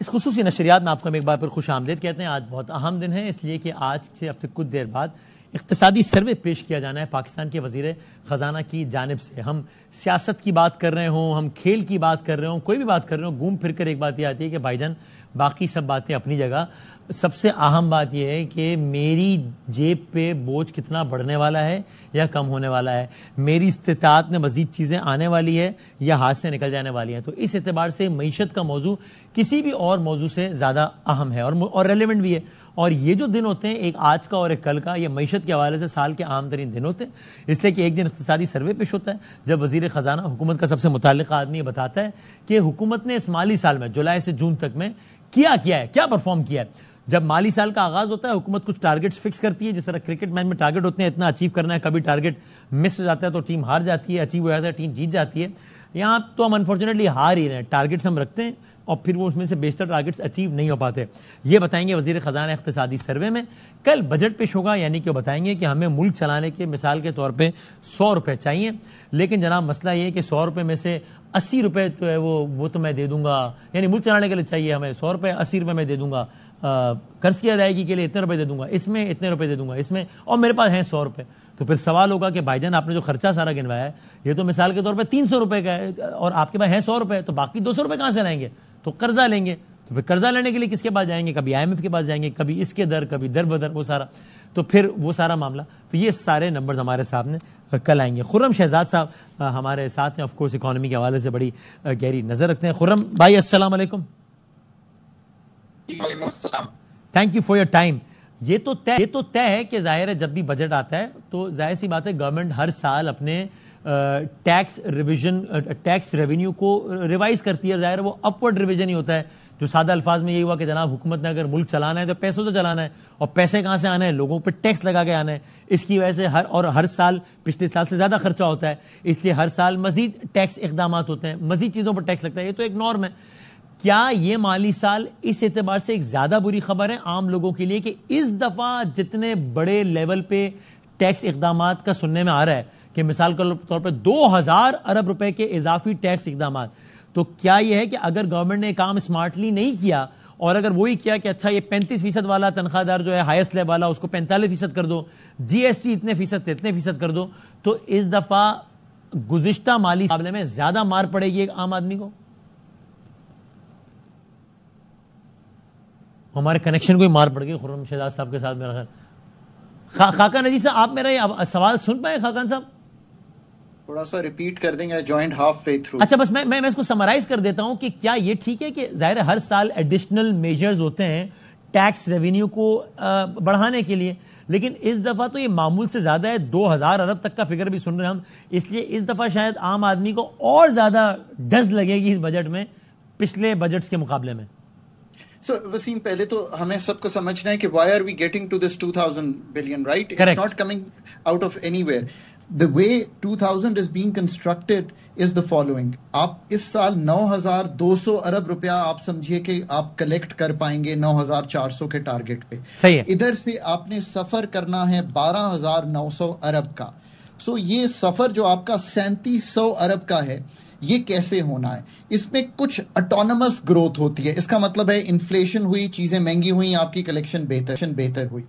اس خصوصی نشریات میں آپ کو ہم ایک بار پھر خوش آمدید کہتے ہیں. آج بہت اہم دن ہے، اس لیے کہ آج سے اب تک کچھ دیر بعد اقتصادی سروے پیش کیا جانا ہے پاکستان کے وزیر خزانہ کی جانب سے. ہم سیاست کی بات کر رہے ہوں، ہم کھیل کی بات کر رہے ہوں، کوئی بھی بات کر رہے ہوں، گھوم پھر کر ایک بات یہ آتی ہے کہ بھائی جان باقی سب باتیں اپنی جگہ، سب سے اہم بات یہ ہے کہ میری جیب پہ بوجھ کتنا بڑھنے والا ہے یا کم ہونے والا ہے، میری استطاعت میں مزید چیزیں آنے والی ہے یا ہاتھ سے نکل جانے والی ہیں. تو اس اعتبار سے معیشت کا موضوع کسی بھی اور موضوع سے زیادہ اہم ہے اور ریلیونٹ بھی ہے. اور یہ جو دن ہوتے ہیں، ایک آج کا اور ایک کل کا، یہ معیشت کے حوالے سے سال کے عام ترین دن ہوتے ہیں، اس لیے کہ ایک دن اقتصادی سروے پیش ہوتا ہے جب وزیر خزانہ حکومت کا سب سے متعلقہ آدمی یہ بتاتا ہے کہ حکومت نے اس مالی سال میں جولائی سے جون تک میں کیا ہے، کیا پرفارم کیا ہے. جب مالی سال کا آغاز ہوتا ہے حکومت کچھ ٹارگٹس فکس کرتی ہے، جس طرح کرکٹ میچ میں ٹارگٹ ہوتے ہیں اتنا اچیو کرنا ہے، کبھی ٹارگٹ مس ہو جاتا ہے تو ٹیم ہار جاتی ہے، اچیو ہو جاتا ہے ٹیم جیت جاتی ہے. یہاں تو ہم انفارچونیٹلی ہار ہی رہے ہیں، ٹارگٹس ہم رکھتے ہیں اور پھر وہ اس میں سے بیشتر ٹارگٹس اچیو نہیں ہو پاتے. یہ بتائیں گے وزیر خزانہ اقتصادی سروے میں. کل بجٹ پیش ہوگا، یعنی کہ وہ بتائیں گے کہ ہمیں ملک چلانے کے مثال کے طور پہ 100 روپے چاہیے، لیکن جناب مسئلہ یہ ہے کہ 100 روپے میں سے 80 روپے تو ہے وہ تو میں دے دوں گا، یعنی ملک چلانے کے لیے چاہیے ہمیں 100 روپے، 80 روپے میں دے دوں گا، قرض کی ادائیگی کے لیے اتنے روپے دے دوں گا، اس میں اتنے روپے دے دوں گا، اس میں، اور میرے پاس ہیں 100 روپے. تو پھر سوال ہوگا کہ بھائی جان آپ نے جو خرچہ سارا گنوایا ہے یہ تو مثال کے طور پہ 300 روپے کا ہے اور آپ کے پاس ہیں 100 روپے، تو باقی 200 روپے کہاں سے لائیں گے؟ تو قرضہ لیں گے. تو پھر قرضہ لینے کے لیے کس کے پاس جائیں گے؟ کبھی IMF کے پاس جائیں گے، کبھی اس کے در، کبھی در بدر، وہ سارا. تو پھر وہ سارا معاملہ، تو یہ سارے نمبرز ہمارے سامنے کل آئیں گے. خرم شہزاد صاحب ہمارے ساتھ ہیں، آف کورس اکانومی کے حوالے سے بڑی گہری نظر رکھتے ہیں. خرم بھائی السلام علیکم. وعلیکم السلام. Thank you for your time. یہ تو طے ہے کہ ظاہر ہے جب بھی بجٹ آتا ہے تو ظاہر سی بات ہے گورنمنٹ ہر سال اپنے ٹیکس ریونیو کو ریوائز کرتی ہے. ظاہر ہے وہ اپورڈ ریویژن ہی ہوتا ہے، جو سادہ الفاظ میں یہی ہوا کہ جناب حکومت نے اگر ملک چلانا ہے تو پیسوں سے چلانا ہے، اور پیسے کہاں سے آنا ہے؟ لوگوں پہ ٹیکس لگا کے آنا ہے. اس کی وجہ سے ہر سال پچھلے سال سے زیادہ خرچہ ہوتا ہے، اس لیے ہر سال مزید ٹیکس اقدامات ہوتے ہیں، مزید چیزوں پر ٹیکس لگتا ہے. یہ تو ایک نارم ہے. کیا یہ مالی سال اس اعتبار سے ایک زیادہ بری خبر ہے عام لوگوں کے لیے کہ اس دفعہ جتنے بڑے لیول پہ ٹیکس اقدامات کا سننے میں آ رہا ہے کہ مثال کے طور پہ 2000 ارب روپے کے اضافی ٹیکس اقدامات، تو کیا یہ ہے کہ اگر گورنمنٹ نے کام اسمارٹلی نہیں کیا اور اگر وہی کیا کہ اچھا یہ 35% والا تنخواہ دار جو ہے ہائیسٹ لیول والا اس کو 45% کر دو، GST اتنے فیصد کر دو، تو اس دفعہ گزشتہ مالی مقابلے میں زیادہ مار پڑے گی ایک عام آدمی کو؟ ہمارے کنیکشن کو ہی مار پڑ گئی خرم شہزاد صاحب کے ساتھ. میرا خیال خاقان عزیز صاحب آپ میرا یہ سوال سن پائے؟ خاقان صاحب تھوڑا سا ریپیٹ کر دیں گے، جوائنٹ ہاف وے تھرو. اچھا بس میں اس کو سمرائز کر دیتا ہوں کہ کیا یہ ٹھیک ہے کہ ظاہر ہر سال ایڈیشنل میجرز ہوتے ہیں ٹیکس ریونیو کو بڑھانے کے لیے، لیکن اس دفعہ تو یہ معمول سے زیادہ ہے، 2000 ارب تک کا فگر بھی سن رہے ہیں ہم، اس لیے اس دفعہ شاید عام آدمی کو اور زیادہ ڈز لگے گی اس بجٹ میں پچھلے بجٹس کے مقابلے میں. So, Wasim, پہلے تو ہمیں سب کو سمجھنا ہے کہ why are we getting to this 2000 billion, right? Correct. It's not coming out of anywhere. The way 2000 is being constructed is the following. آپ اس سال 9200 ارب روپیہ آپ سمجھیے کہ آپ کلیکٹ کر پائیں گے 9400 کے ٹارگٹ پہ. صحیح ہے. ادھر سے آپ نے سفر کرنا ہے 12900 ارب کا. سو یہ سفر جو آپ کا 3700 ارب کا ہے، یہ کیسے ہونا ہے؟ اس میں کچھ اٹونمس گروتھ ہوتی ہے. اس کا مطلب ہے انفلیشن ہوئی، چیزیں مہنگی ہوئی، آپ کی کلیکشن بہتر ہوئی.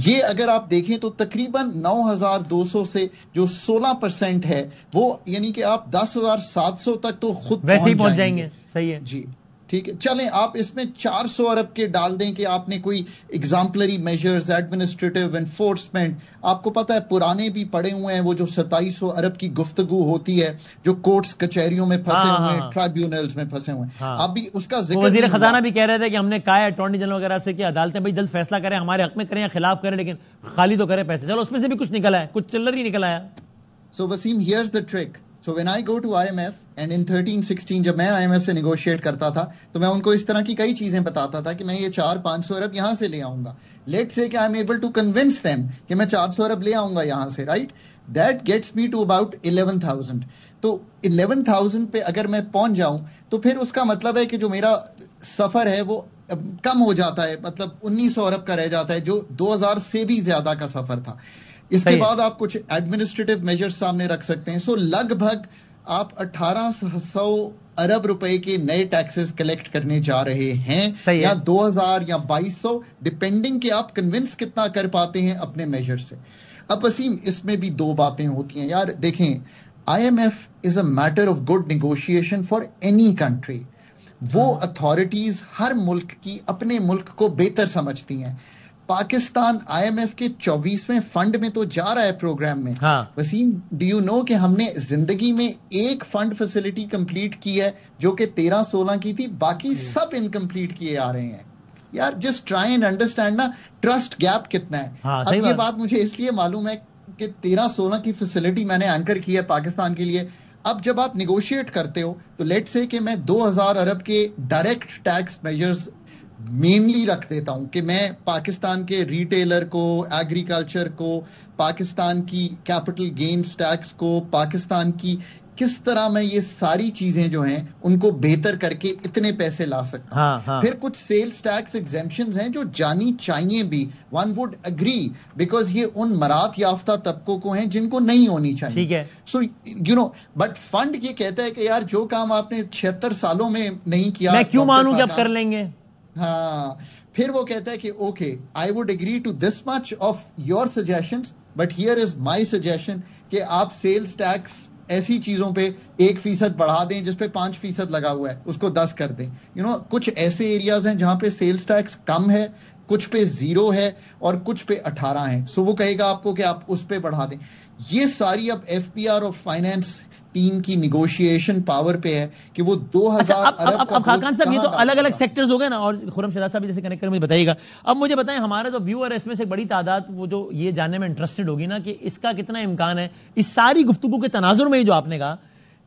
یہ اگر آپ دیکھیں تو تقریباً 9200 سے جو 16% ہے وہ، یعنی کہ آپ 10700 تک تو خود ویسے ہی پہنچ جائیں گے. صحیح ہے جی ٹھیک ہے. چلیں آپ اس میں 400 ارب کے ڈال دیں کہ آپ نے کوئی ایگزامپلری میجرز، ایڈمنسٹریٹو انفورسمنٹ، آپ کو پتہ ہے پرانے بھی پڑے ہوئے ہیں، وہ جو 2700 ارب کی گفتگو ہوتی ہے جو کورٹس کچہریوں میں پھنسے ہوئے ہیں، ٹرائبیونلز میں پھنسے ہوئے ہیں، آپ بھی اس کا ذکر. وزیر خزانہ بھی کہہ رہے تھے کہ ہم نے کہا ہے اٹارنی جنرل وغیرہ سے کہ عدالتیں بھائی جلد فیصلہ کریں، ہمارے حق میں کریں یا خلاف کریں، لیکن خالی تو کرے پیسے. چلو اس میں سے بھی کچھ نکلا ہے، کچھ چلر ہی نکل آیا. So Wasim, here's the trick. So when I go to IMF and in 13-16 جب میں IMF سے نیگوشیٹ کرتا تھا تو میں ان کو اس طرح کی کئی چیزیں بتاتا تھا کہ میں یہ 400-500 ارب یہاں سے لے آؤں گا. Let's say کہ I'm able to convince them کہ میں 400 ارب لے آؤں گا یہاں سے, right? That gets me to about 11,000. تو 11,000 پہ اگر میں پہنچ جاؤں تو پھر اس کا مطلب ہے کہ جو میرا سفر ہے وہ کم ہو جاتا ہے, مطلب 1900 ارب کا رہ جاتا ہے جو 2000 سے بھی زیادہ کا سفر تھا. اس کے بعد آپ کچھ ایڈمنسٹریٹو میجر سامنے رکھ سکتے ہیں. سو لگ بھگ آپ 1800 ارب روپے کے نئے ٹیکسز کلیکٹ کرنے جا رہے ہیں, یا 2000 یا 2200, ڈیپینڈنگ کہ آپ کنونس کتنا کر پاتے ہیں اپنے میجر سے. اب وسیم اس میں بھی دو باتیں ہوتی ہیں یار. دیکھیں, IMF is a matter of good negotiation for any country. وہ اتھارٹیز ہر ملک کی اپنے ملک کو بہتر سمجھتی ہیں. پاکستان IMF کے 24ویں فنڈ میں تو جا رہا ہے پروگرام میں. وسیم, ڈو یو نو کہ ہم نے زندگی میں ایک فنڈ فیسلٹی کمپلیٹ کی ہے جو کہ 13-16 کی تھی, باقی سب انکمپلیٹ کیے آ رہے ہیں. یار جسٹ ٹرائی اینڈ انڈرسٹینڈ نا, ٹرسٹ گیپ کتنا ہے. اب یہ بات مجھے اس لیے معلوم ہے کہ 13-16 کی فیسلٹی میں نے اینکر کی ہے پاکستان کے لیے. اب جب آپ نیگوشیٹ کرتے ہو تو لیٹ سے کہ میں 2000 ارب کے ڈائریکٹ ٹیکس میجرز مینلی رکھ دیتا ہوں کہ میں پاکستان کے ریٹیلر کو, ایگریکلچر کو, پاکستان کی کیپٹل گینز ٹیکس کو, پاکستان کی کس طرح میں یہ ساری چیزیں جو ہیں ان کو بہتر کر کے اتنے پیسے لا سکتا ہوں. پھر کچھ سیلز ٹیکس ایگزیمپشنز ہیں جو جانی چاہیے بھی, ون وڈ اگری, بیکاز یہ ان مراد یافتہ طبقوں کو ہیں جن کو نہیں ہونی چاہیے. So you know, but fund یہ کہتا ہے کہ یار جو کام آپ نے 76 سالوں میں نہیں کیا, میں کیوں مانوں کہ اب کر لیں گے. ہاں, پھر وہ کہتا ہے کہ okay, I would agree to this much of your suggestions, but here is my suggestion کہ آپ سیلز ٹیکس ایسی چیزوں پہ 1% بڑھا دیں جس پہ 5% لگا ہوا ہے, اس کو 10 کر دیں. یو نو, کچھ ایسے ایریاز ہیں جہاں پہ سیلز ٹیکس کم ہے, کچھ پہ 0 ہے, اور کچھ پہ 18 ہے. سو وہ کہے گا آپ کو کہ آپ اس پہ بڑھا دیں. یہ ساری اب FPR اور فائنینس ٹیم کی نیگوشیشن پاور پہ ہے کہ وہ 2000 ارب کا. اب خاقان صاحب, یہ تو الگ الگ سیکٹرز ہو گئے نا, اور خرم شہزاد صاحب جیسے کنیکٹ کر مجھے بتائیے گا. اب مجھے بتائیں, ہمارا جو ویور ہے اس میں سے بڑی تعداد وہ جو یہ جاننے میں انٹرسٹڈ ہوگی نا کہ اس کا کتنا امکان ہے اس ساری گفتگو کے تناظر میں, جو آپ نے کہا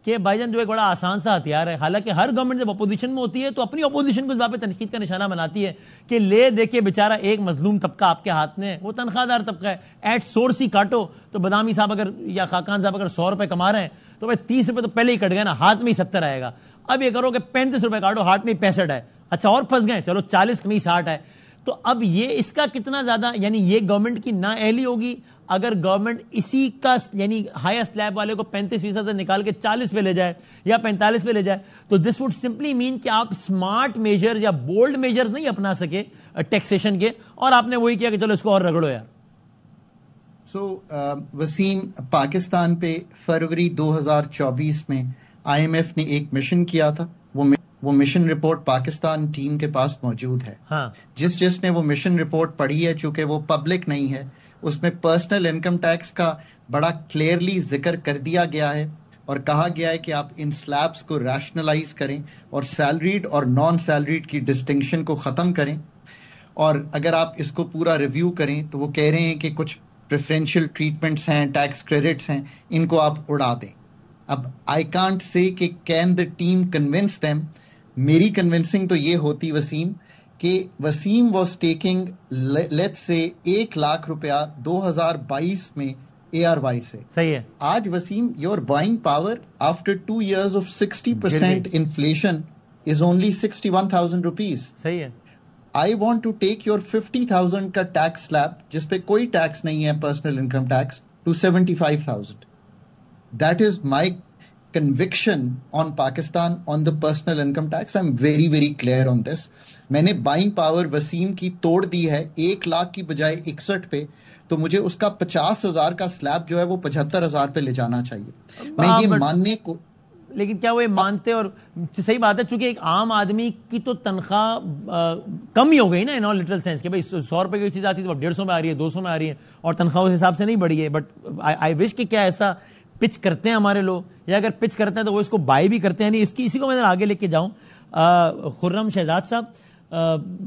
کہ بھائی جان جو ایک بڑا آسان سا ہتھیار ہے. حالانکہ ہر گورنمنٹ جب اپوزیشن میں ہوتی ہے تو اپنی اپوزیشن کو اس بات پہ تنقید کا نشانہ بناتی ہے کہ لے دے کے بیچارہ ایک مظلوم طبقہ آپ کے ہاتھ میں ہے, وہ تنخواہ دار طبقہ ہے, ایٹ سورس ہی کاٹو. تو بادامی صاحب اگر یا خاقان صاحب اگر 100 روپے کما رہے ہیں تو بھائی 30 روپے تو پہلے ہی کٹ گئے نا, ہاتھ میں ہی 70 آئے گا. اب یہ کرو کہ 35 روپے کاٹو, ہاتھ میں ہی 65 ہے. اچھا اور پھنس گئے, چلو 40 کمی 60 ہے. تو اب یہ اس کا کتنا زیادہ, یعنی یہ گورنمنٹ کی نااہلی ہوگی اگر گورنمنٹ اسی کا یعنی ہائی سلیب والے کو 35% سے نکال کے 40 پہ لے جائے یا 45 پہ لے جائے, تو دس وڈ سمپلی مین کہ آپ اسمارٹ میجر یا بولڈ میجر نہیں اپنا سکے ٹیکسیشن کے, اور آپ نے وہی کیا کہ چلو اس کو اور رگڑو یار. سو وسیم, پاکستان پہ فروری 2024 میں IMF نے ایک مشن کیا تھا. وہ مشن رپورٹ پاکستان ٹیم کے پاس موجود ہے. جس نے وہ مشن رپورٹ پڑھی ہے, چونکہ وہ پبلک نہیں ہے, اس میں پرسنل انکم ٹیکس کا بڑا کلیئرلی ذکر کر دیا گیا ہے اور کہا گیا ہے کہ آپ ان سلیبس کو ریشنلائز کریں اور سیلریڈ اور نان سیلریڈ کی ڈسٹنکشن کو ختم کریں. اور اگر آپ اس کو پورا ریویو کریں تو وہ کہہ رہے ہیں کہ کچھ پریفرینشیل ٹریٹمنٹس ہیں, ٹیکس کریڈٹس ہیں, ان کو آپ اڑا دیں. اب آئی کانٹ سے کہ can the team convince them. میری کنونسنگ تو یہ ہوتی وسیم کہ Wasim was taking let's say 1 lakh روپیہ 2022 میں ARY سے. صحیح ہے. آج Waseem, your buying power after 2 years of 60% inflation is only 61,000 rupees. صحیح ہے. I want to take your 50,000 کا ٹیکس سلیب جس پہ کوئی ٹیکس نہیں ہے, personal income tax, to 75,000. That is my conviction on Pakistan on the personal income tax. I'm very very clear on this. میں نے بائنگ پاور وسیم کی توڑ دی ہے 1 لاکھ کی بجائے 61 پہ, تو مجھے اس کا 50,000 کا سلیب جو ہے وہ 75,000 پہ لے جانا چاہیے. میں یہ ماننے کو, لیکن کیا وہ یہ مانتے, اور صحیح بات ہے چونکہ ایک عام آدمی کی تو تنخواہ کم ہی ہو گئی نا ان آل لٹرل سینس کہ بھائی 100 روپے کی چیز آتی ہے تو 150 میں آ رہی ہے, 200 میں آ رہی ہے, اور تنخواہ اس حساب سے نہیں بڑھی ہے. بٹ آئی وش کہ کیا ایسا پچ کرتے ہیں ہمارے لوگ, یا اگر پچ کرتے ہیں تو وہ اس کو بائی بھی کرتے ہیں. نہیں, اسی کو میں آگے لے کے جاؤں. خرم شہزاد صاحب,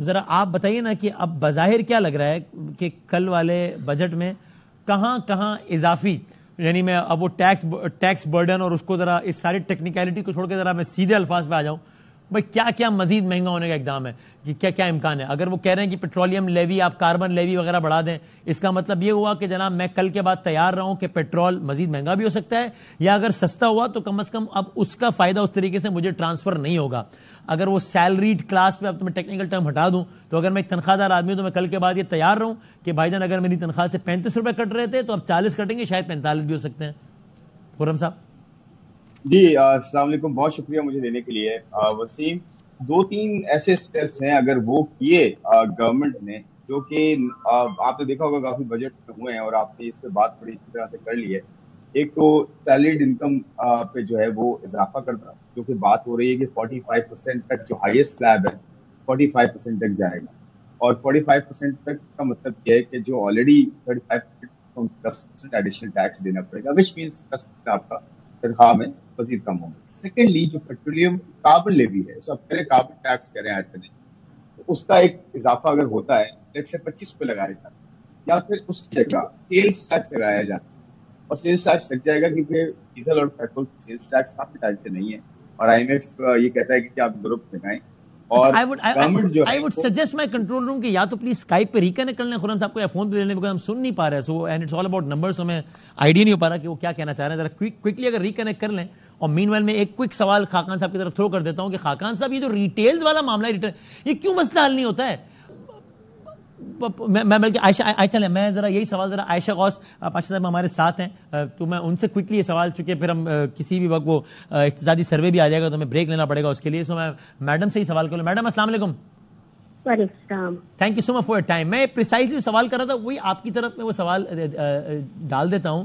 ذرا آپ بتائیے نا کہ اب بظاہر کیا لگ رہا ہے کہ کل والے بجٹ میں کہاں کہاں اضافی, یعنی میں اب وہ ٹیکس برڈن اور اس کو ذرا اس ساری ٹیکنیکلٹی کو چھوڑ کے ذرا میں سیدھے الفاظ پہ آ جاؤں, بھائی کیا کیا مزید مہنگا ہونے کا اقدام ہے, کہ کیا کیا امکان ہے. اگر وہ کہہ رہے ہیں کہ پیٹرولیم لیوی آپ کاربن لیوی وغیرہ بڑھا دیں, اس کا مطلب یہ ہوا کہ جناب میں کل کے بعد تیار رہا ہوں کہ پیٹرول مزید مہنگا بھی ہو سکتا ہے, یا اگر سستا ہوا تو کم از کم اب اس کا فائدہ اس طریقے سے مجھے ٹرانسفر نہیں ہوگا. اگر وہ سیلریڈ کلاس پہ اب تو میں ٹیکنیکل ٹرم ہٹا دوں, تو اگر میں ایک تنخواہ دار آدمی ہوں تو میں کل کے بعد یہ تیار رہوں کہ بھائی جان اگر میری تنخواہ سے 35 روپے کٹ رہے تھے تو اب 40 کٹیں گے, شاید 45 بھی ہو سکتے ہیں. خرم صاحب, جی السلام علیکم، بہت شکریہ مجھے دینے کے لیے. وسیم، 2-3 ایسے اسٹیپس ہیں اگر وہ کیے گورنمنٹ نے، جو کہ آپ نے دیکھا ہوگا کافی بجٹ ہوئے ہیں اور آپ نے اس پہ بات بڑی اچھی طرح سے کر لی ہے. ایک تو سیلریڈ انکم پہ جو ہے وہ اضافہ کرنا، جو کہ بات ہو رہی ہے کہ 45% تک جو ہائیسٹ سلیب ہے 45% تک جائے گا. اور 45% تک کا مطلب یہ ہے کہ جو آلریڈی 35% 10% ایڈیشنل ٹیکس دینا پڑے گا، وچ مینس 10% آپ کا تنخواہ میں مزید کم ہوگا. سیکنڈلی جو پیٹرولیم کاربن لیوی ہے، سب پہلے کاربن ٹیکس کہہ رہے ہیں آج کل، اس کا ایک اضافہ اگر ہوتا ہے لیٹ سے 25 پہ لگایا جاتا ہے، یا پھر اس کی جگہ سیلز ٹیکس لگایا جاتا ہے. اور سیلز ٹیکس لگ جائے گا کیونکہ ڈیزل اور پیٹرول سیلز ٹیکس کافی ٹائم سے نہیں ہے، اور آئی ایم ایف یہ کہتا ہے کہ آپ گروپ لگائیں. اور گورنمنٹ جو ہے I would suggest my control room کہ یا تو پلیز اسکائپ پہ ریکنیکٹ کر لیں خرم صاحب کو، یا فون پہ لے لیں، because ہم سن نہیں پا رہے. So and it's all about numbers, ہمیں آئیڈیا نہیں ہو پا رہا کہ وہ کیا کہنا چاہ رہے ہیں. ذرا کوئکلی اگر ریکنیکٹ کر لیں. اور مین ویل میں ایک کوئک سوال خاقان صاحب کی طرف تھرو کر دیتا ہوں کہ خاقان صاحب یہ جو ریٹیلز والا معاملہ ہے، یہ کیوں مسئلہ حل نہیں ہوتا ہے؟ میں بلکہ عائشہ میں ذرا یہی سوال، ذرا عائشہ غوث پاشا صاحب ہمارے ساتھ ہیں، تو میں ان سے کوئکلی یہ سوال، چونکہ پھر ہم کسی بھی وقت وہ اقتصادی سروے بھی آ جائے گا تو ہمیں بریک لینا پڑے گا اس کے لیے. سو میں میڈم سے ہی سوال کروں. میڈم السلام علیکم. Thank you so much for your time. میں پریسائزلی سوال کر رہا تھا، وہی آپ کی طرف میں وہ سوال ڈال دیتا ہوں.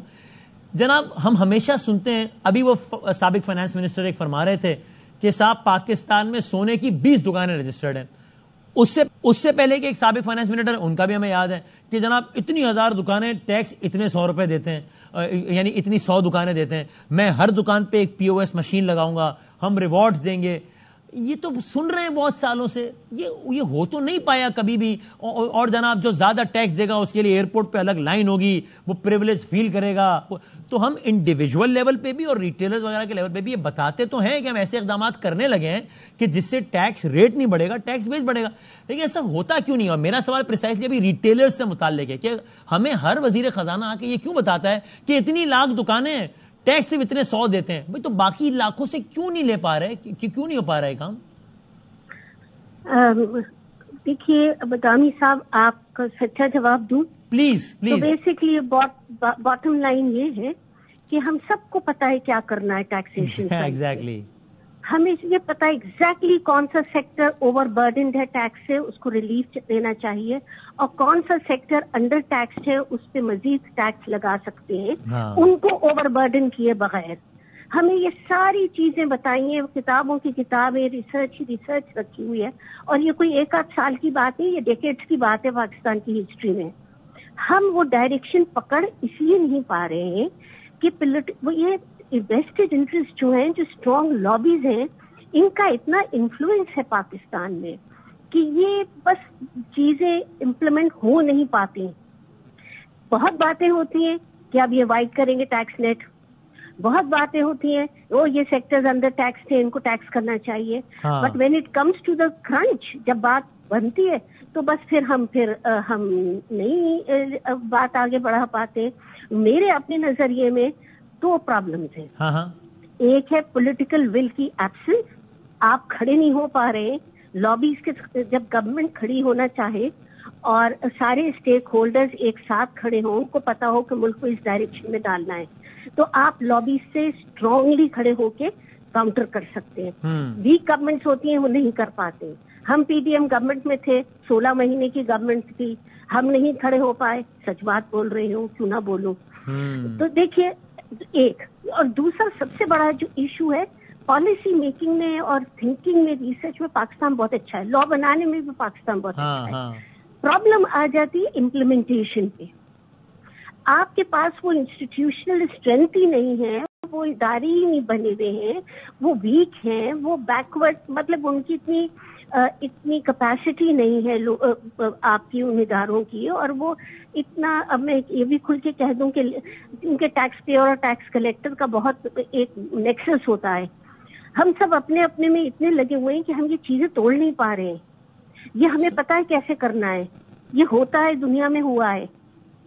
جناب ہم ہمیشہ سنتے ہیں، ابھی وہ سابق فائنانس منسٹر ایک فرما رہے تھے کہ صاحب پاکستان میں سونے کی 20 دکانیں رجسٹرڈ ہیں. اس سے پہلے کہ ایک سابق فائنانس منسٹر، ان کا بھی ہمیں یاد ہے کہ جناب اتنی 1000 دکانیں ٹیکس اتنے 100 روپے دیتے ہیں، یعنی اتنی 100 دکانیں دیتے ہیں. میں ہر دکان پہ ایک POS مشین لگاؤں گا، ہم ریوارڈز دیں گے. یہ تو سن رہے ہیں بہت سالوں سے، یہ ہو تو نہیں پایا کبھی بھی. اور جناب جو زیادہ ٹیکس دے گا اس کے لیے ایئرپورٹ پہ الگ لائن ہوگی، وہ پریولیج فیل کرے گا. تو ہم انڈیویجول لیول پہ بھی اور ریٹیلرز وغیرہ کے لیول پہ بھی یہ بتاتے تو ہیں کہ ہم ایسے اقدامات کرنے لگے ہیں کہ جس سے ٹیکس ریٹ نہیں بڑھے گا، ٹیکس بیس بڑھے گا. لیکن ایسا ہوتا کیوں نہیں؟ اور میرا سوال پریسائزلی ابھی ریٹیلرز سے متعلق ہے کہ ہمیں ہر وزیر خزانہ آ کے یہ کیوں بتاتا ہے کہ اتنی لاکھ دکانیں ٹیکس صرف اتنے 100 دیتے ہیں. بھائی تو باقی لاکھوں سے کیوں نہیں لے پا رہے، کیوں نہیں ہو پا رہا ہے کام؟ دیکھیے بدامی صاحب، آپ کا سچا جواب دوں پلیز. تو بیسکلی باٹم لائن یہ ہے کہ ہم سب کو پتا ہے کیا کرنا ہے ٹیکسیشن. ایگزیکٹلی ہمیں یہ پتا ہے ایگزیکٹلی کون سا سیکٹر اوور برڈنڈ ہے ٹیکس سے، اس کو ریلیف دینا چاہیے، اور کون سا سیکٹر انڈر ٹیکسڈ ہے، اس پہ مزید ٹیکس لگا سکتے ہیں ان کو اوور برڈن کیے بغیر. ہمیں یہ ساری چیزیں بتائیے، کتابوں کی کتابیں، ریسرچ رکھی ہوئی ہے. اور یہ کوئی ایک آدھ سال کی بات نہیں، یہ ڈیکیڈز کی بات ہے پاکستان کی ہسٹری میں. ہم وہ ڈائریکشن پکڑ اس لیے نہیں پا رہے ہیں کہ یہ ویسٹڈ انٹرسٹ جو ہیں، جو اسٹرانگ لابیز ہیں، ان کا اتنا انفلوئنس ہے پاکستان میں کہ یہ بس چیزیں امپلیمنٹ ہو نہیں پاتی. بہت باتیں ہوتی ہیں کہ اب یہ وائڈ کریں گے ٹیکس نیٹ، بہت باتیں ہوتی ہیں وہ یہ سیکٹرز اندر ٹیکس تھے ان کو ٹیکس کرنا چاہیے. But when it comes to the crunch, جب بات بنتی ہے تو بس پھر ہم نہیں بات آگے بڑھا پاتے. میرے اپنے نظریے میں 2 پرابلمز ہیں. ایک ہے پولیٹیکل ول کی ایبسنس، آپ کھڑے نہیں ہو پا رہے. لابیز کے جب گورنمنٹ کھڑی ہونا چاہے اور سارے اسٹیک ہولڈرز ایک ساتھ کھڑے ہوں، ان کو پتا ہو کہ ملک کو اس ڈائریکشن میں ڈالنا ہے، تو آپ لابیز سے اسٹرانگلی کھڑے ہو کے کاؤنٹر کر سکتے ہیں. ویک گورنمنٹس ہوتی ہیں وہ نہیں کر پاتے. ہم PDM گورنمنٹ میں تھے، 16 مہینے کی گورنمنٹ تھی، ہم نہیں کھڑے ہو پائے. سچ بات بول رہی ہوں، کیوں نہ بولوں. تو دیکھیے ایک، اور دوسرا سب سے بڑا جو ایشو ہے پالیسی میکنگ میں اور تھنکنگ میں، ریسرچ میں پاکستان بہت اچھا ہے، لا بنانے میں بھی پاکستان بہت اچھا ہے. پرابلم آ جاتی ہے امپلیمنٹیشن پہ. آپ کے پاس وہ انسٹیٹیوشنل اسٹرینتھ ہی نہیں ہے، وہ ادارے ہی نہیں بنے ہوئے ہیں، وہ ویک ہیں، وہ بیکورڈ، مطلب ان کی اتنی کیپیسٹی نہیں ہے آپ کی ان اداروں کی. اور وہ اتنا، اب میں یہ بھی کھل کے کہہ دوں کہ ان کے ٹیکس پیئر اور ٹیکس کلیکٹر کا بہت ایک نیکسس ہوتا ہے. ہم سب اپنے اپنے میں اتنے لگے ہوئے ہیں کہ ہم یہ چیزیں توڑ نہیں پا رہے ہیں. یہ ہمیں پتا ہے کیسے کرنا ہے، یہ ہوتا ہے، دنیا میں ہوا ہے.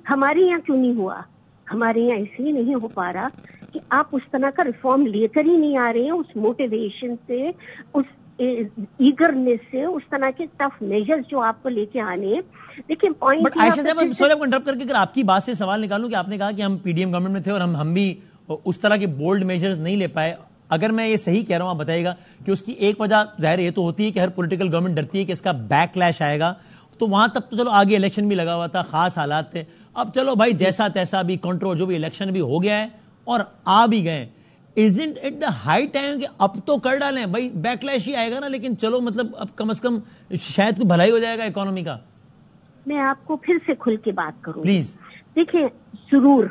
ہمارے یہاں کیوں نہیں ہوا؟ ہمارے یہاں اس لیے نہیں ہو پا رہا کہ آپ اس طرح کا ریفارم لے کر ہی نہیں آ رہے ہیں، اس موٹیویشن سے، اس ایگرنیس سے، اس طرح کے ٹف میجرز جو آپ کو لے کے آنے ہیں. دیکھیں پوائنٹ، بٹ عائشہ صاحب سوری آپ کو انٹرپٹ کر کے اگر آپ کی بات سے سوال نکالوں کہ آپ نے کہا کہ ہم PDM گورنمنٹ میں تھے اور ہم بھی اس طرح کے بولڈ میجرز نہیں لے پائے. اگر میں یہ صحیح کہہ رہا ہوں آپ بتائیے گا کہ اس کی ایک وجہ ظاہر یہ تو ہوتی ہے کہ ہر پولیٹیکل گورنمنٹ ڈرتی ہے کہ اس کا بیک لیش آئے گا, تو وہاں تک تو چلو آگے الیکشن بھی لگا ہوا تھا, خاص حالات تھے, اب چلو بھائی جیسا تیسا بھی کنٹرول جو بھی الیکشن بھی ہو گیا ہے اور آ بھی گئے. Isn't it the high time کہ اب تو کر ڈالیں بھائی, بیک لیش ہی آئے گا نا, لیکن چلو مطلب اب کم از کم شاید کوئی بھلائی ہو جائے گا اکانومی کا. میں آپ کو پھر سے کھل کے بات کروں پلیز. دیکھیں, ضرور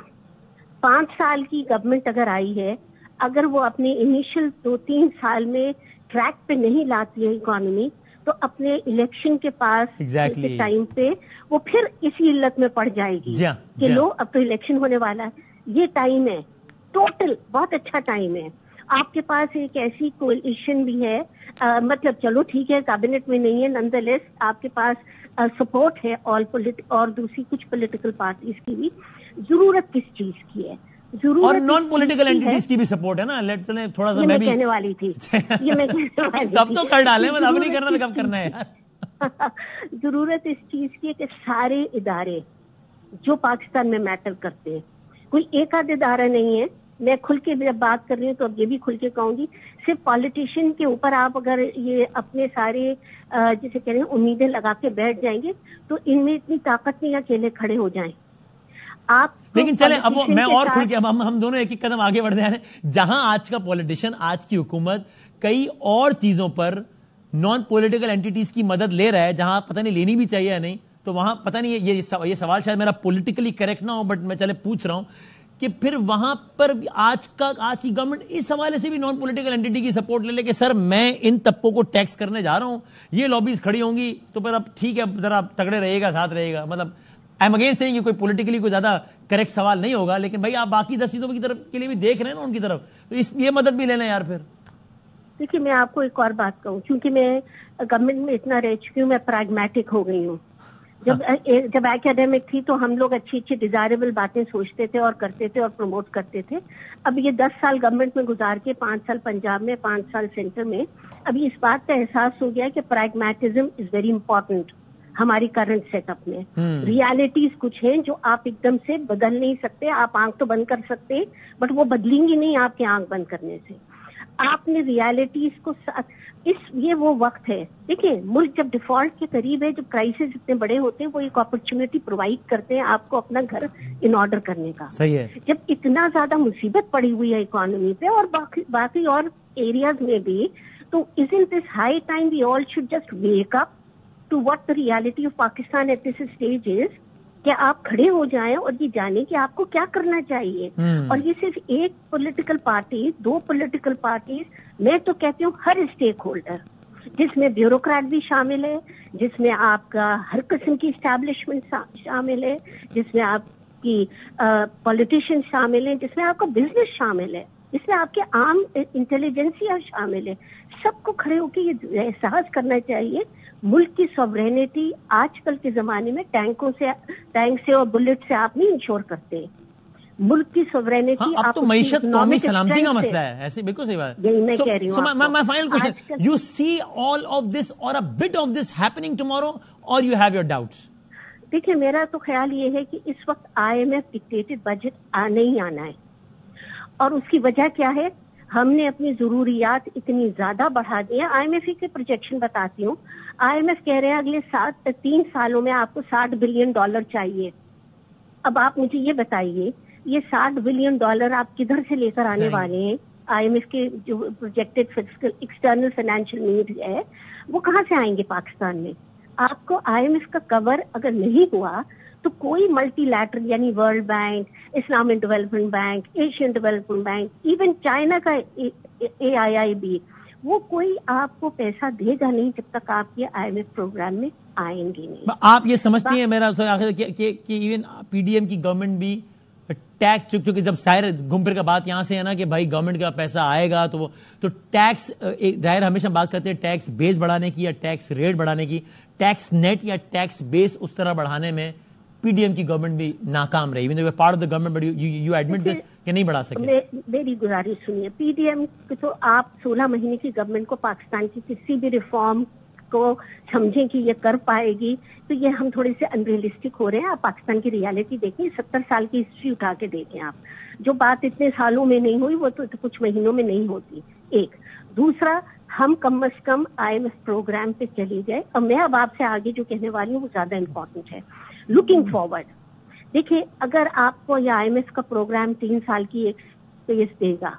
5 سال کی گورنمنٹ اگر آئی ہے, اگر وہ اپنے انیشل 2-3 سال میں ٹریک پہ نہیں لاتی ہے اکانومی, تو اپنے الیکشن کے پاس ٹائم پہ وہ پھر اسی علت میں پڑ جائے گی کہ لو اب تو الیکشن ہونے والا ہے. یہ ٹائم ہے ٹوٹل, بہت اچھا ٹائم ہے. آپ کے پاس ایک ایسی کولیشن بھی ہے, مطلب چلو ٹھیک ہے کابینٹ میں نہیں ہے, نان دا لیس آپ کے پاس سپورٹ ہے اور دوسری کچھ پولیٹیکل پارٹیز کی بھی. ضرورت کس چیز کی ہے؟ اور نان پولیٹیکل اینٹیز کی بھی سپورٹ ہے نا. تھوڑا سا میں بھی کہنے والی تھی, یہ میں کہنے والی تب تو کر ڈالیں, اب نہیں کرنا تو کب کرنا ہے یار. ضرورت اس چیز کی ہے کہ سارے ادارے جو پاکستان میں میٹر کرتے ہیں, کوئی ایک آدھ ادارہ نہیں ہے. میں کھل کے جب بات کر رہی ہوں تو اب یہ بھی کھل کے کہوں گی, صرف پالیٹیشین کے اوپر آپ اگر یہ اپنے سارے جسے کہہ رہے ہیں امیدیں لگا کے بیٹھ جائیں گے تو ان میں اتنی طاقت نہیں اکیلے کھڑے ہو جائیں آپ. لیکن چلیں اب میں اور کھل کے, اب ہم دونوں ایک ایک قدم آگے بڑھ رہے ہیں. جہاں آج کا پولیٹیشین, آج کی حکومت کئی اور چیزوں پر نان پولیٹیکل اینٹیز کی مدد لے رہا ہے جہاں پتہ نہیں لینی بھی چاہیے یا نہیں, تو وہاں پتہ نہیں, یہ سوال شاید میرا پولیٹیکلی کریکٹ نہ ہو, بٹ میں چلے پوچھ رہا ہوں کہ پھر وہاں پر آج کی گورنمنٹ اس حوالے سے بھی نان پولیٹیکل اینٹی کی سپورٹ لے لے کہ سر میں ان طبقوں کو ٹیکس کرنے جا رہا ہوں, یہ لابیز کھڑی ہوں گی, تو پھر اب ٹھیک ہے ذرا تگڑے رہے گا, ساتھ رہے گا. مطلب آئی ایم اگین سیئنگ کہ کوئی پولیٹیکلی کوئی زیادہ کریکٹ سوال نہیں ہوگا, لیکن بھائی آپ باقی 10 چیزوں کی طرف کے لیے بھی دیکھ رہے ہیں نا ان کی طرف, تو یہ مدد بھی لینا یار. پھر دیکھیے میں آپ کو ایک اور بات کہوں, کیونکہ میں گورنمنٹ میں اتنا رہ چکی ہوں, میں پریگمیٹک ہو گئی ہوں. جب ایکیڈیمک تھی تو ہم لوگ اچھی اچھی ڈیزائربل باتیں سوچتے تھے اور کرتے تھے اور پروموٹ کرتے تھے. اب یہ 10 سال گورنمنٹ میں گزار کے, 5 سال پنجاب میں, 5 سال سینٹر میں, ابھی اس بات کا احساس ہو گیا کہ پریگمیٹزم از ویری امپورٹنٹ ہماری کرنٹ سیٹ اپ میں. ریالٹیز کچھ ہیں جو آپ ایک دم سے بدل نہیں سکتے, آپ آنکھ تو بند کر سکتے بٹ وہ بدلیں گی نہیں آپ کے آنکھ بند کرنے سے. آپ نے ریالٹیز کو یہ وہ وقت ہے. دیکھیں ملک جب ڈیفالٹ کے قریب ہے, جب کرائسس اتنے بڑے ہوتے ہیں, وہ ایک اپرچونٹی پرووائڈ کرتے ہیں آپ کو اپنا گھر ان آرڈر کرنے کا. صحیح ہے. جب اتنا زیادہ مصیبت پڑی ہوئی ہے اکانومی پہ اور باقی اور ایریاز میں بھی, تو isn't this high time we all should just wake up to what the reality of Pakistan at this stage is, کہ آپ کھڑے ہو جائیں اور یہ جانیں کہ آپ کو کیا کرنا چاہیے. اور یہ صرف ایک پولیٹیکل پارٹی, 2 پولیٹیکل پارٹیز, میں تو کہتی ہوں ہر اسٹیک ہولڈر, جس میں بیوروکریٹ بھی شامل ہے, جس میں آپ کا ہر قسم کی اسٹیبلشمنٹ شامل ہے, جس میں آپ کی پولیٹیشین شامل ہیں, جس میں آپ کا بزنس شامل ہے, جس میں آپ کے عام انٹیلیجنسیا شامل ہے. سب کو کھڑے ہو کے یہ احساس کرنا چاہیے ملک کی سوورینٹی آج کل کے زمانے میں ٹینک سے اور بلٹ سے آپ نہیں انشور کرتے. ملک کی سوورینٹی اب تو معیشت قومی سلامتی کا مسئلہ ہے. ایسے بالکل صحیح بات ہے. میں کہہ رہی ہوں. My final question, you see all of this or a bit of this happening tomorrow or you have your doubts? دیکھیں میرا تو خیال یہ ہے کہ اس وقت IMF ڈکٹیٹڈ بجٹ نہیں آنا ہے, اور اس کی وجہ کیا ہے, ہم نے اپنی ضروریات اتنی زیادہ بڑھا دی ہیں. IMF کے پروجیکشن بتاتی ہوں. IMF کہہ رہے ہیں اگلے 3 سالوں میں آپ کو $60 بلین چاہیے. اب آپ مجھے یہ بتائیے, یہ $60 بلین آپ کدھر سے لے کر آنے والے ہیں؟ IMF کے جو پروجیکٹڈ ایکسٹرنل فائنینشیل نیڈ ہے وہ کہاں سے آئیں گے پاکستان میں؟ آپ کو IMF کا کور اگر نہیں ہوا تو کوئی ملٹی لیٹرل یعنی world bank, Islamic development bank, Asian development bank, even China کا AIIB, وہ کوئی آپ کو پیسہ دے گا نہیں جب تک آپ یہ IMF پروگرام میں آئیں گے نہیں. آپ یہ سمجھتی ہیں میرا کہ ایون PDM کی گورنمنٹ بھی ٹیکس, کیونکہ جب سائر گھوم پھر کا بات یہاں سے ہے نا کہ بھائی گورنمنٹ کا پیسہ آئے گا تو ٹیکس, ظاہر ہمیشہ بات کرتے ہیں ٹیکس بیس بڑھانے کی یا ٹیکس ریٹ بڑھانے کی, ٹیکس نیٹ یا ٹیکس بیس اس طرح بڑھانے میں PDM کی گورنمنٹ بھی ناکام رہی. Part of the government but you admit this کہ نہیں بڑھا سکے. میری گزارش سنیے, PDM تو آپ 16 مہینے کی گورنمنٹ کو پاکستان کی کسی بھی ریفارم کو سمجھیں کہ یہ کر پائے گی تو یہ ہم تھوڑے سے انریلسٹک ہو رہے ہیں. آپ پاکستان کی ریالٹی دیکھیں, 70 سال کی ہسٹری اٹھا کے دیکھیں آپ. جو بات اتنے سالوں میں نہیں ہوئی وہ تو کچھ مہینوں میں نہیں ہوتی. ایک دوسرا, ہم کم از کم IMF پروگرام پہ چلی گئے, اور میں اب آپ سے آگے جو کہنے والی ہوں وہ زیادہ امپورٹنٹ ہے. لکنگ فارورڈ, دیکھیں اگر آپ کو یہ IMF کا پروگرام 3 سال کی ایک اسپیس دے گا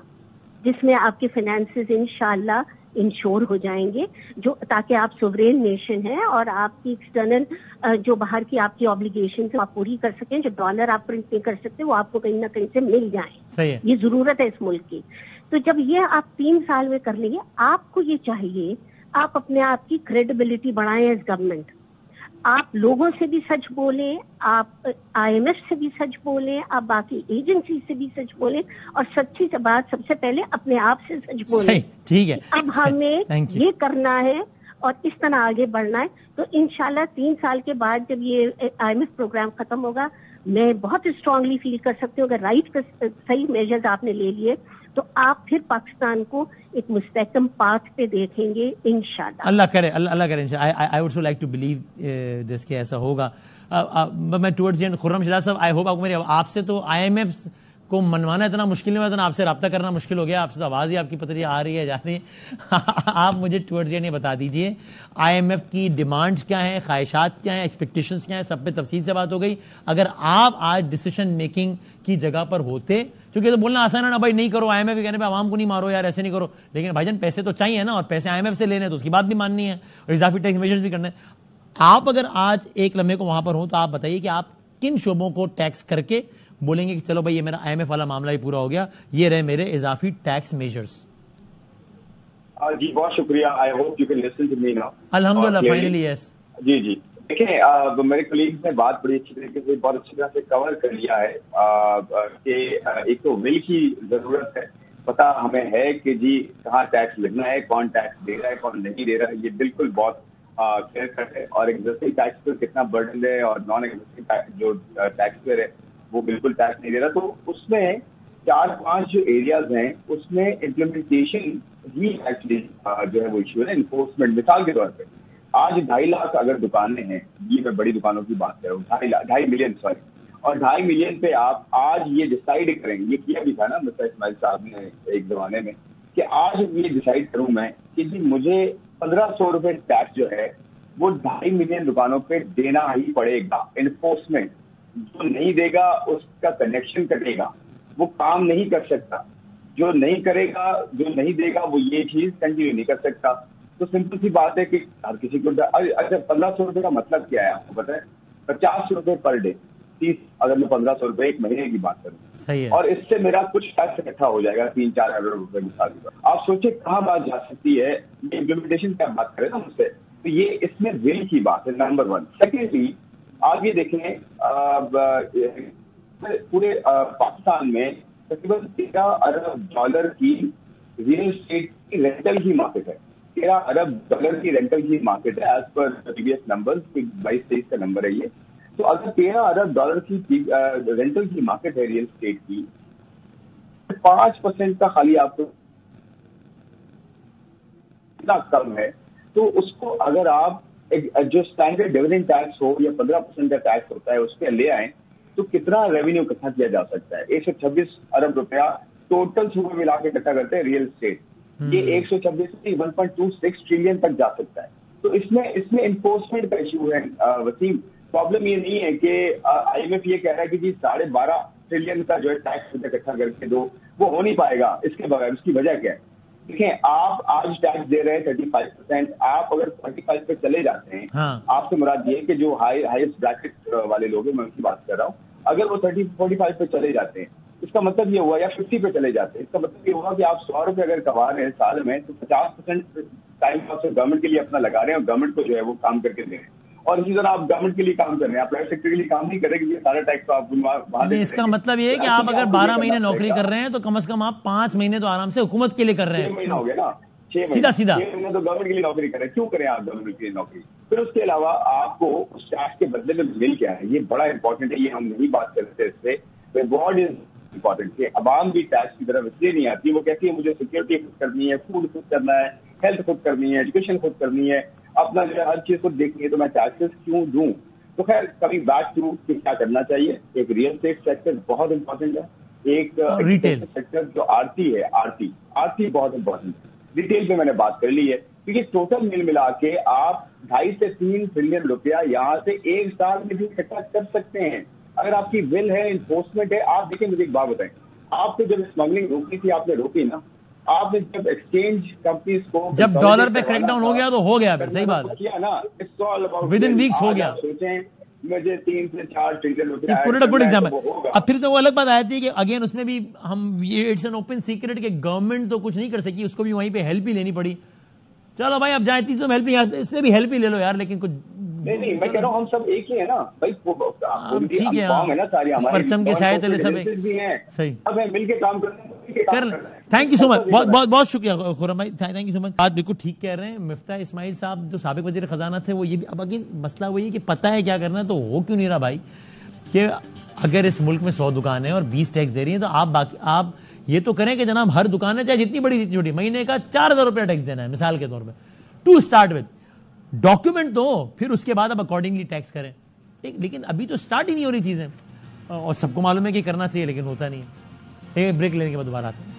جس میں آپ کے فائنینسز انشاءاللہ انشور ہو جائیں گے, جو تاکہ آپ سوورین نیشن ہیں اور آپ کی ایکسٹرنل جو باہر کی آپ کی آبلیگیشنز آپ پوری کر سکیں, جو ڈالر آپ پرنٹ نہیں کر سکتے وہ آپ کو کہیں نہ کہیں سے مل جائیں. یہ ضرورت ہے اس ملک کی. تو جب یہ آپ 3 سال میں کر لیں گے, آپ کو یہ چاہیے آپ اپنے آپ کی کریڈیبلٹی بڑھائیں ایز گورنمنٹ. آپ لوگوں سے بھی سچ بولیں, آپ IMF سے بھی سچ بولیں, آپ باقی ایجنسی سے بھی سچ بولیں, اور سچی سے بات سب سے پہلے اپنے آپ سے سچ بولیں. ٹھیک ہے, اب ہمیں یہ کرنا ہے اور اس طرح آگے بڑھنا ہے. تو انشاءاللہ 3 سال کے بعد جب یہ IMF پروگرام ختم ہوگا, میں بہت اسٹرانگلی فیل کر سکتی ہوں اگر رائٹ صحیح میجرز آپ نے لے لیے تو آپ پھر پاکستان کو ایک مستحکم پاتھ پہ دیکھیں گے انشاءاللہ. اللہ کرے, اللہ کرے. I would so like to believe this کہ ایسا ہوگا. میں ٹورڈز اینڈ خرم شہزاد صاحب, آئی ہوپ آپ سے تو IMF کو منوانا اتنا مشکل نہیں ہوا, اتنا آپ سے رابطہ کرنا مشکل ہو گیا. آپ سے آواز ہی آپ کی پتہ نہیں آ رہی ہے جا رہی ہے. آپ مجھے ٹورڈز اینڈ یہ بتا دیجئے IMF کی ڈیمانڈز کیا ہیں, خواہشات کیا ہیں, ایکسپیکٹیشنز کیا ہیں, سب پہ تفصیل سے بات ہو گئی. اگر آپ آج ڈیسیشن میکنگ کی جگہ پر ہوتے, کیونکہ تو بولنا آسان ہے نا بھائی, نہیں کرو IMF کے کہنے پہ عوام کو نہیں مارو یار, ایسے نہیں کرو, لیکن بھائی جان پیسے تو چاہیے نا, اور پیسے IMF سے لینے تو اس کی بات بھی ماننی ہے, اور اضافی ٹیکس میجرز بھی کرنے. آپ اگر آج ایک لمحے کو وہاں پر ہوں تو آپ بتائیے کہ آپ کن شعبوں کو ٹیکس کر کے بولیں گے کہ چلو بھائی یہ میرا IMF والا معاملہ ہی پورا ہو گیا, یہ رہے میرے اضافی ٹیکس میجرز. جی بہت شکریہ. I hope you can listen to me now. الحمدللہ, فائنلی یس. جی دیکھیں میرے کلیگز نے بات بڑی اچھی طریقے سے بہت اچھی طرح سے کور کر لیا ہے کہ ایک تو ول کی ضرورت ہے, پتہ ہمیں ہے کہ جی کہاں ٹیکس لگنا ہے, کون ٹیکس دے رہا ہے کون نہیں دے رہا ہے, یہ بالکل بہت کلیئر کٹ ہے. اور ایگزسٹنگ ٹیکس پر کتنا برڈن ہے اور نان ایگزسٹنگ جو ٹیکس پیئر ہے وہ بالکل ٹیکس نہیں دے رہا. تو اس میں 4-5 جو ایریاز ہیں اس میں امپلیمنٹیشن ہی ایکچولی جو ہے وہ ایشو ہے, انفورسمنٹ. مثال کے طور پہ آج 2.5 لاکھ اگر دکانیں ہیں, یہ میں بڑی دکانوں کی بات کر رہا ہوں, 2.5 ملین سوری, اور 2.5 ملین پہ آپ آج یہ ڈیسائیڈ کریں گے, یہ کیا بھی تھا نا مسٹر اسماعیل صاحب نے ایک زمانے میں, کہ آج یہ ڈیسائیڈ کروں میں کہ جی مجھے 1,500 روپے ٹیکس جو ہے وہ 2.5 ملین دکانوں پہ دینا ہی پڑے گا. انفورسمنٹ جو نہیں دے گا اس کا کنیکشن کٹے گا, وہ کام نہیں کر سکتا, جو نہیں کرے گا, جو نہیں دے گا وہ یہ چیز کنٹینیو نہیں کر سکتا. تو سمپل سی بات ہے کہ ہر کسی کو اچھا 1,500 روپے کا مطلب کیا ہے آپ کو پتہ ہے؟ 50 روپے پر ڈے, 30 اگر میں 1,500 روپے ایک مہینے کی بات کروں, اور اس سے میرا کچھ ٹیکس اکٹھا ہو جائے گا 3-4 ہزار روپے کی سال پر. آپ سوچیں کہاں بات جا سکتی ہے. یہ امپلیمنٹیشن کی آپ بات کریں نا مجھ سے, تو یہ اس میں ول کی بات ہے نمبر 1. سیکنڈلی آپ یہ دیکھیں پورے پاکستان میں تقریباً 13 ارب ڈالر کی ریئل اسٹیٹ کی رینٹل کی مارکیٹ ہے. 13 ارب ڈالر کی رینٹل کی مارکیٹ ہے ایز پر پریویس نمبر, 22-23 کا نمبر ہے یہ. تو اگر 13 ارب ڈالر کی رینٹل کی مارکیٹ ہے ریئل اسٹیٹ کی, 5% کا خالی آپ کو اتنا کم ہے, تو اس کو اگر آپ جو اسٹینڈرڈ ڈویڈنڈ ٹیکس ہو یا 15% کا ٹیکس ہوتا ہے اس پہ لے آئیں تو کتنا ریونیو اکٹھا کیا جا سکتا ہے. 126 ارب روپیہ ٹوٹل صوبے ملا کے اکٹھا کرتے ہیں ریئل اسٹیٹ. یہ 126 سے 1.26 ٹریلین تک جا سکتا ہے. تو اس میں انفورسمنٹ کا ایشو ہے وسیم. پرابلم یہ نہیں ہے کہ IMF یہ کہہ رہا ہے کہ جی 12.5 ٹریلین کا جو ہے ٹیکس اکٹھا کر کے دو, وہ ہو نہیں پائے گا اس کے بغیر. اس کی وجہ کیا ہے؟ دیکھیں آپ آج ٹیکس دے رہے ہیں 35%, آپ اگر 45 پہ چلے جاتے ہیں, آپ سے مراد یہ کہ جو ہائیسٹ بریکٹ والے لوگ ہیں, میں ان کی بات کر رہا ہوں, اگر وہ 30-45 پہ چلے جاتے ہیں اس کا مطلب یہ ہوا, یا 50 پہ چلے جاتے ہیں اس کا مطلب یہ ہوا کہ آپ 100 روپے اگر کما رہے ہیں سال میں, تو 50% ٹائم آپ گورنمنٹ کے لیے اپنا لگا رہے ہیں, اور گورنمنٹ کو جو ہے وہ کام کر کے دے رہے ہیں. اور اسی طرح آپ گورنمنٹ کے لیے کام کر رہے ہیں, آپ پرائیویٹ سیکٹر کے لیے کام نہیں کر رہے کہ یہ سارا ٹیکس تو آپ اس کا مطلب یہ ہے کہ آپ اگر 12 مہینے نوکری کر رہے ہیں تو کم از کم آپ 5 مہینے تو آرام سے حکومت کے لیے کر رہے ہیں. 6 مہینہ ہو گیا نا, 6 مہینے تو گورنمنٹ کے لیے نوکری کریں. کیوں کریں آپ گورنمنٹ کے لیے نوکری؟ پھر اس کے علاوہ آپ کو اس ٹیکس کے بدلے میں مل کیا ہے, یہ بڑا امپورٹنٹ ہے. یہ ہم نہیں بات کرتے اس سے. ریوارڈ از امپورٹنٹ کہ عوام بھی ٹیکس کی طرف اس لیے نہیں آتی, وہ کہتی ہے مجھے سیکورٹی خود کرنی ہے, فوڈ خود کرنا ہے, ہیلتھ خود کرنی ہے, ایجوکیشن خود کرنی ہے, اپنا جو ہے ہر چیز خود دیکھنی ہے, تو میں ٹیکسز کیوں دوں؟ تو خیر کبھی بیک ٹو کہ کیا کرنا چاہیے. ایک ریئل اسٹیٹ سیکٹر بہت امپورٹنٹ ہے, ایک ریٹیل سیکٹر جو آرتی ہے، آرتی بہت امپورٹنٹ ہے. ریٹیل پہ میں نے بات کر لی ہے کیونکہ ٹوٹل مل ملا کے آپ 2.5 سے 3 ٹریلین روپیہ یہاں سے ایک سال میں بھی اکٹھا کر سکتے ہیں اگر آپ کی ول ہے، انفورسمنٹ ہے. آپ دیکھیں مجھے ایک بات بتائیں، آپ کو جب اسمگلنگ روکی تھی آپ نے روکی نا، آپ نے جب ایکسچینج کمپنیز کو جب ڈالر پہ کریک ڈاؤن ہو گیا تو ہو گیا پھر صحیح بات کیا نا، ود ان ویکس ہو گیا. سوچیں مجھے 3 سے 4 ٹریلین روپیہ اب پھر تو وہ الگ بات آتی ہے کہ اگین اس میں بھی ہم اٹس این اوپن سیکرٹ کہ گورنمنٹ تو کچھ نہیں کر سکی، اس کو بھی وہیں پہ ہیلپ ہی لینی پڑی. چلو بھائی اب جائیں تم ہیلپ ہی، اس میں بھی ہیلپ ہی لے لو یار، لیکن کچھ نہیں میں کہہ رہا ہوں ہم سب ایک ہی ہیں نا بھائی، ٹھیک ہے نا ساری ہماری پرچم کے سائے تلے سب بھی ہیں، صحیح اب مل کے کام کر لیں. تھینک یو سو مچ، بہت شکریہ خرم بھائی، تھینک یو سو مچ. بات بالکل ٹھیک کہہ رہے ہیں مفتاح اسماعیل صاحب جو سابق وزیر خزانہ تھے، وہ یہ بھی اب اگین مسئلہ وہی ہے کہ پتہ ہے کیا کرنا ہے تو ہو کیوں نہیں رہا بھائی، کہ اگر اس ملک میں 100 دکانیں اور 20 ٹیکس دے رہی ہیں تو آپ یہ تو کریں کہ جناب ہر دکان ہے چاہے جتنی بڑی جتنی چھوٹی، مہینے کا 4,000 روپیہ ٹیکس دینا ہے مثال کے طور پہ، ٹو اسٹارٹ وتھ ڈاکیومنٹ دو، پھر اس کے بعد اب اکارڈنگلی ٹیکس کریں. لیکن ابھی تو اسٹارٹ ہی نہیں ہو رہی چیزیں، اور سب کو معلوم ہے کہ کرنا چاہیے لیکن ہوتا نہیں ہے. ایک بریک لینے کے بعد دوبارہ آتے ہیں.